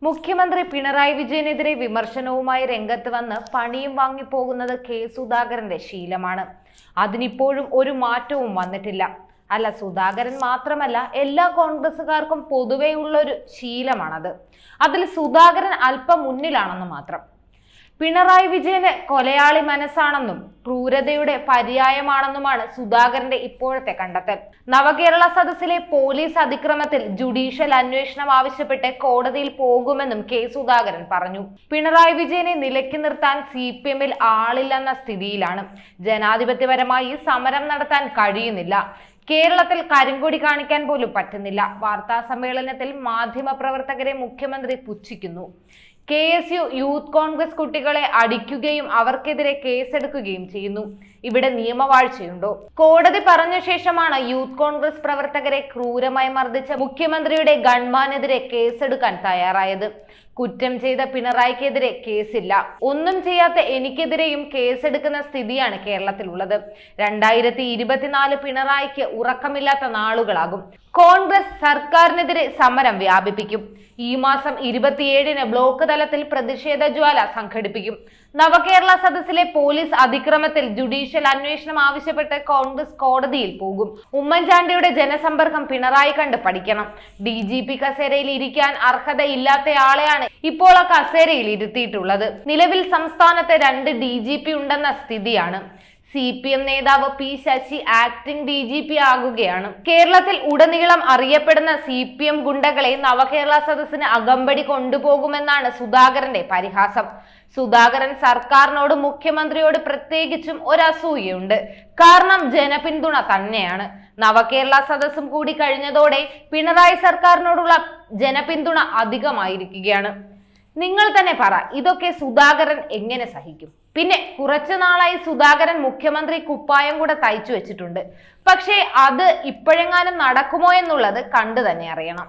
മുഖ്യമന്ത്രി പിണറായി വിജയനെതിരെ വിമർശനവുമായി രംഗത്ത് വന്ന് പണിയും വാങ്ങിപ്പോകുന്നത് കെ സുധാകരന്റെ ശീലമാണ്. അതിനിപ്പോഴും ഒരു മാറ്റവും വന്നിട്ടില്ല. അല്ല, സുധാകരൻ മാത്രമല്ല, എല്ലാ കോൺഗ്രസുകാർക്കും പൊതുവെയുള്ളൊരു ശീലമാണത്. അതിൽ സുധാകരൻ അല്പം മുന്നിലാണെന്ന് മാത്രം. പിണറായി വിജയന് കൊലയാളി മനസ്സാണെന്നും ക്രൂരതയുടെ പര്യായമാണെന്നുമാണ് സുധാകരന്റെ ഇപ്പോഴത്തെ കണ്ടെത്തൽ. നവകേരള സദസ്സിലെ പോലീസ് അതിക്രമത്തിൽ ജുഡീഷ്യൽ അന്വേഷണം ആവശ്യപ്പെട്ട് കോടതിയിൽ പോകുമെന്നും കെ സുധാകരൻ പറഞ്ഞു. പിണറായി വിജയനെ നിലയ്ക്ക് നിർത്താൻ CPM-ൽ ആളില്ലെന്ന സ്ഥിതിയിലാണ്. ജനാധിപത്യപരമായി സമരം നടത്താൻ കഴിയുന്നില്ല. കേരളത്തിൽ കരിങ്കൊടി കാണിക്കാൻ പോലും പറ്റുന്നില്ല. വാർത്താ സമ്മേളനത്തിൽ മാധ്യമപ്രവർത്തകരെ മുഖ്യമന്ത്രി പുച്ഛിക്കുന്നു. KSU യൂത്ത് കോൺഗ്രസ് കുട്ടികളെ അടിക്കുകയും അവർക്കെതിരെ കേസെടുക്കുകയും ചെയ്യുന്നു. ഇവിടെ നിയമവാഴ്ചയുണ്ടോ? കോടതി പറഞ്ഞ ശേഷമാണ് യൂത്ത് കോൺഗ്രസ് പ്രവർത്തകരെ ക്രൂരമായി മർദ്ദിച്ച മുഖ്യമന്ത്രിയുടെ ഗൺമാനെതിരെ കേസെടുക്കാൻ തയ്യാറായത്. കുറ്റം ചെയ്ത പിണറായിക്കെതിരെ കേസില്ല. ഒന്നും ചെയ്യാത്ത എനിക്കെതിരെയും കേസെടുക്കുന്ന സ്ഥിതിയാണ് കേരളത്തിലുള്ളത്. 2024 പിണറായിക്ക് ഉറക്കമില്ലാത്ത നാളുകളാകും. കോൺഗ്രസ് സർക്കാരിനെതിരെ സമരം വ്യാപിപ്പിക്കും. ഈ മാസം 27-ന് ബ്ലോക്ക് തലത്തിൽ പ്രതിഷേധ ജ്വാല സംഘടിപ്പിക്കും. നവകേരള സദസ്സിലെ പോലീസ് അതിക്രമത്തിൽ ജുഡീഷ്യൽ അന്വേഷണം ആവശ്യപ്പെട്ട് കോൺഗ്രസ് കോടതിയിൽ പോകും. ഉമ്മൻചാണ്ടിയുടെ ജനസമ്പർക്കം പിണറായി കണ്ട് പഠിക്കണം. DGP കസേരയിൽ ഇരിക്കാൻ അർഹതയില്ലാത്തയാളെയാണ് ഇപ്പോൾ ആ കസേരയിൽ ഇരുത്തിയിട്ടുള്ളത്. നിലവിൽ സംസ്ഥാനത്ത് 2 DGP ഉണ്ടെന്ന സ്ഥിതിയാണ്. CPM നേതാവ് P. ശശി ആക്ടിംഗ് DGP ആകുകയാണ്. കേരളത്തിൽ ഉടനീളം അറിയപ്പെടുന്ന CPM ഗുണ്ടകളെ നവകേരള സദസ്സിന് അകമ്പടി കൊണ്ടുപോകുമെന്നാണ് സുധാകരന്റെ പരിഹാസം. സുധാകരൻ സർക്കാരിനോട്, മുഖ്യമന്ത്രിയോട് പ്രത്യേകിച്ചും ഒരസൂയയുണ്ട്. കാരണം ജനപിന്തുണ തന്നെയാണ്. നവകേരള സദസ്സും കൂടി കഴിഞ്ഞതോടെ പിണറായി സർക്കാരിനോടുള്ള ജനപിന്തുണ അധികമായിരിക്കുകയാണ്. നിങ്ങൾ തന്നെ പറ, ഇതൊക്കെ സുധാകരൻ എങ്ങനെ സഹിക്കും? പിന്നെ കുറച്ചു നാളായി സുധാകരൻ മുഖ്യമന്ത്രി കുപ്പായം കൂടെ തയ്ച്ചു വെച്ചിട്ടുണ്ട്. പക്ഷേ അത് ഇപ്പോഴെങ്ങാനും നടക്കുമോ എന്നുള്ളത് കണ്ടു തന്നെ അറിയണം.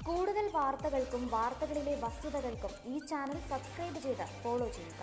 കൂടുതൽ വാർത്തകൾക്കും വാർത്തകളിലെ വസ്തുതകൾക്കും ഈ ചാനൽ സബ്സ്ക്രൈബ് ചെയ്ത് ഫോളോ ചെയ്യുക.